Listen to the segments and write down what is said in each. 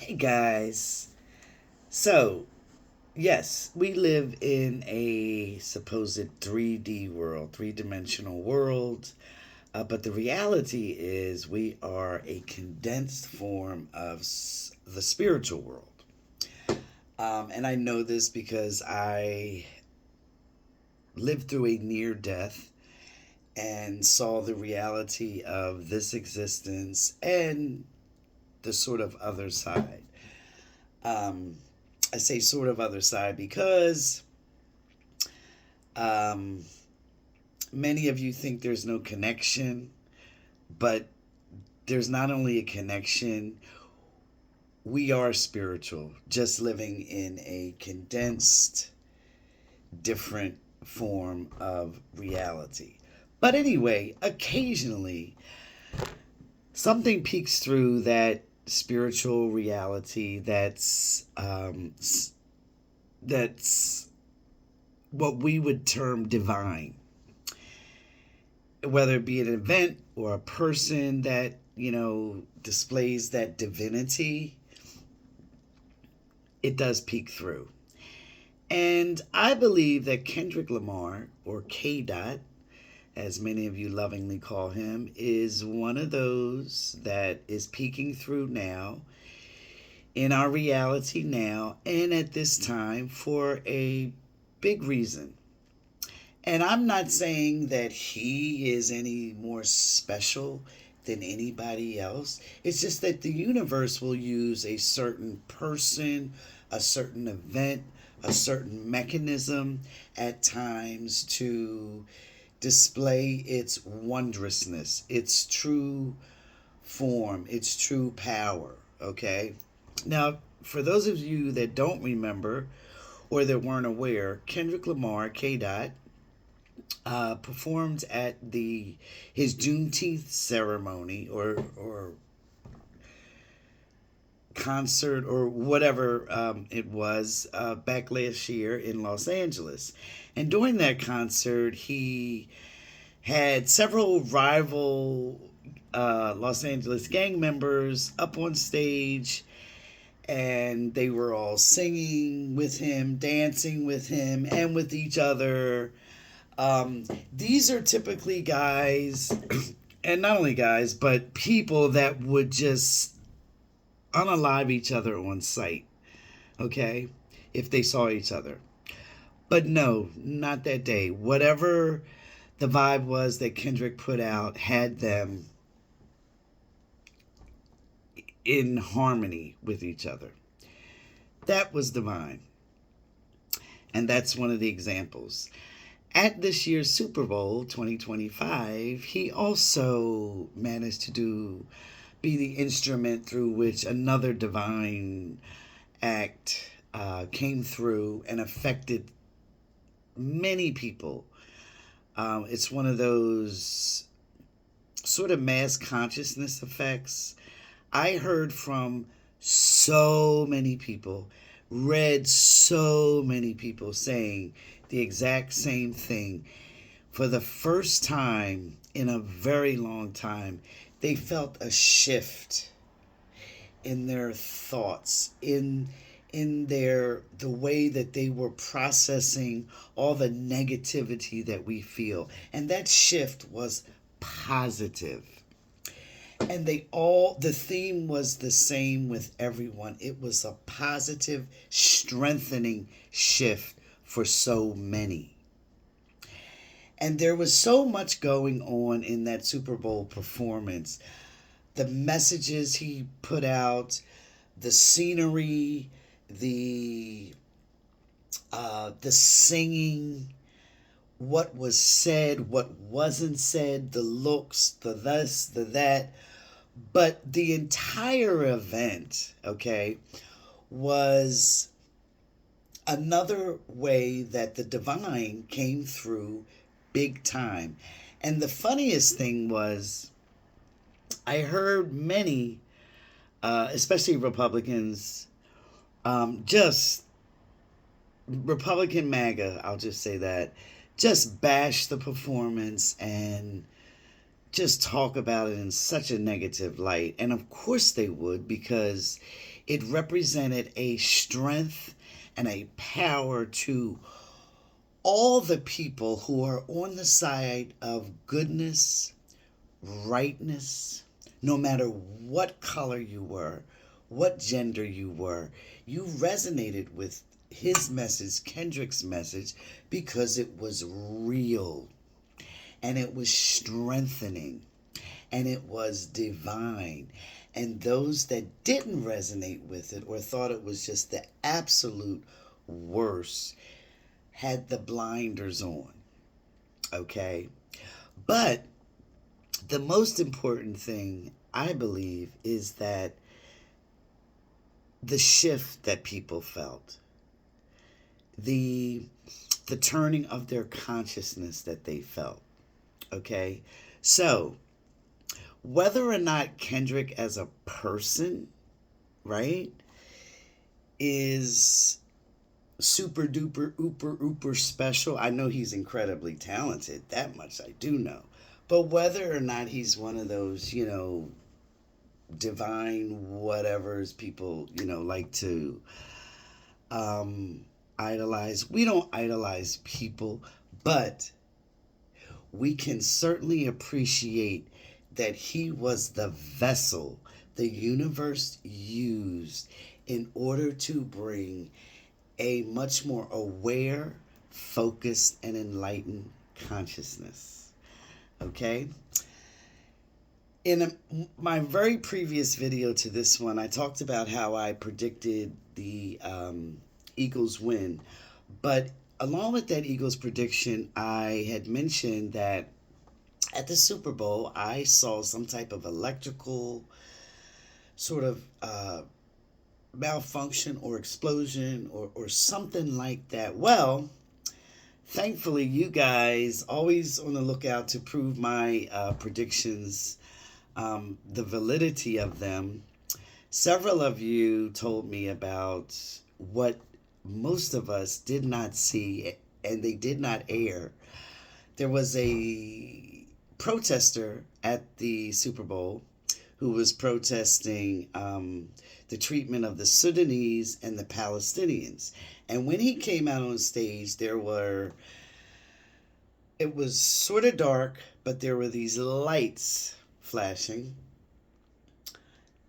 Hey guys. So, yes, we live in a supposed 3D world, three dimensional world. But the reality is, we are a condensed form of the spiritual world. And I know this because I lived through a near death and saw the reality of this existence and the sort of other side. Um, I say sort of other side because um, many of you think there's no connection, but there's not only a connection, we are spiritual, just living in a condensed, different form of reality. But anyway, occasionally something peeks through that spiritual reality that's what we would term divine, whether it be an event or a person that displays that divinity. It does peek through. And I believe that Kendrick Lamar, or Kdot, as many of you lovingly call him, is one of those that is peeking through now in our reality now and at this time for a big reason. And I'm not saying that he is any more special than anybody else. It's just that the universe will use a certain person, a certain event, a certain mechanism at times to display its wondrousness, its true form, its true power. Okay? Now, for those of you that don't remember or that weren't aware, Kendrick Lamar, K. Dot, performed at the his Juneteenth ceremony or concert or whatever it was back last year in Los Angeles. And during that concert, he had several rival Los Angeles gang members up on stage, and they were all singing with him, dancing with him, and with each other. These are typically guys, and not only guys, but people that would just unalive each other on sight, okay, if they saw each other. But no, not that day. Whatever the vibe was that Kendrick put out had them in harmony with each other. That was divine. And that's one of the examples. At this year's Super Bowl 2025, he also managed to be the instrument through which another divine act came through and affected many people. It's one of those sort of mass consciousness effects. I heard from so many people, read so many people saying the exact same thing. For the first time in a very long time, they felt a shift in their thoughts, in the way that they were processing all the negativity that we feel. And that shift was positive. And the theme was the same with everyone. It was a positive, strengthening shift for so many. And there was so much going on in that Super Bowl performance. The messages he put out, the scenery, the singing, what was said, what wasn't said, the looks, the this, the that. But the entire event, okay, was another way that the divine came through big time. And the funniest thing was, I heard many, especially Republicans, just Republican MAGA, I'll just say that, just bash the performance and just talk about it in such a negative light. And of course they would, because It represented a strength and a power to all the people who are on the side of goodness, rightness, no matter what color you were, what gender you were. You resonated with his message, Kendrick's message, because it was real and it was strengthening and it was divine. And those that didn't resonate with it or thought it was just the absolute worst had the blinders on. Okay? But the most important thing, I believe, is that the shift that people felt, the turning of their consciousness that they felt. Okay? So, whether or not Kendrick as a person, right, is super duper ooper special. I know he's incredibly talented. That much I do know. But whether or not he's one of those, divine whatevers people, like to idolize. We don't idolize people, but we can certainly appreciate that he was the vessel the universe used in order to bring a much more aware, focused, and enlightened consciousness. Okay? In my very previous video to this one, I talked about how I predicted the Eagles win. But along with that Eagles prediction, I had mentioned that at the Super Bowl, I saw some type of electrical sort of malfunction or explosion or something like that. Well, thankfully, you guys always on the lookout to prove my predictions, the validity of them. Several of you told me about what most of us did not see and they did not air. There was a protester at the Super Bowl who was protesting the treatment of the Sudanese and the Palestinians. And when he came out on stage, it was sort of dark, but there were these lights flashing,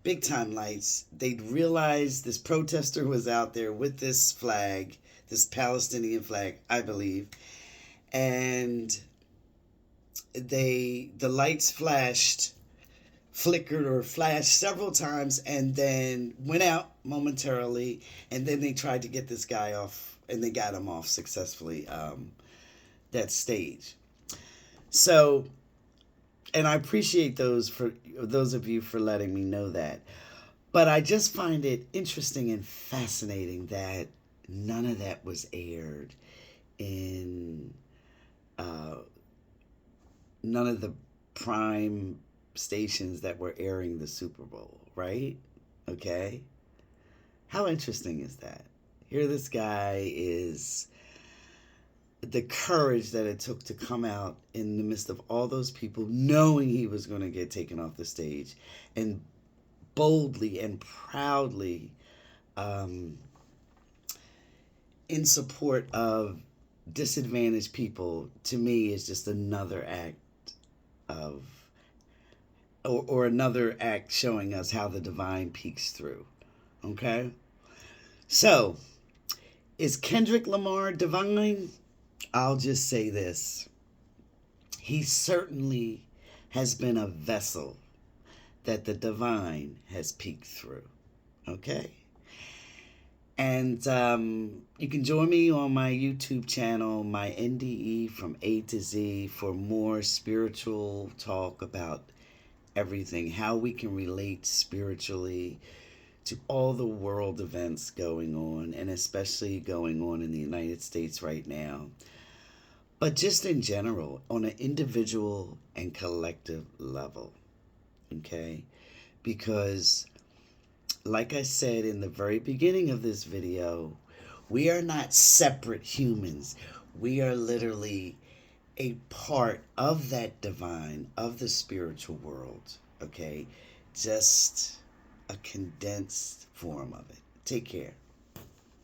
big time lights. They'd realized this protester was out there with this flag, this Palestinian flag, I believe. And the lights flickered or flashed several times and then went out momentarily, and then they tried to get this guy off and they got him off successfully, that stage. So, and I appreciate those of you for letting me know that. But I just find it interesting and fascinating that none of that was aired in none of the prime stations that were airing the Super Bowl, right? Okay. How interesting is that? Here this guy is, the courage that it took to come out in the midst of all those people knowing he was going to get taken off the stage and boldly and proudly in support of disadvantaged people, to me is just another act of or another act showing us how the divine peeks through. Okay? So, is Kendrick Lamar divine? I'll just say this. He certainly has been a vessel that the divine has peeked through. Okay? And you can join me on my YouTube channel, my NDE from A to Z, for more spiritual talk about everything, how we can relate spiritually to all the world events going on, and especially going on in the United States right now. But just in general, on an individual and collective level. Okay? Because, like I said in the very beginning of this video, we are not separate humans. We are literally a part of that divine, of the spiritual world. Okay? Just a condensed form of it. Take care.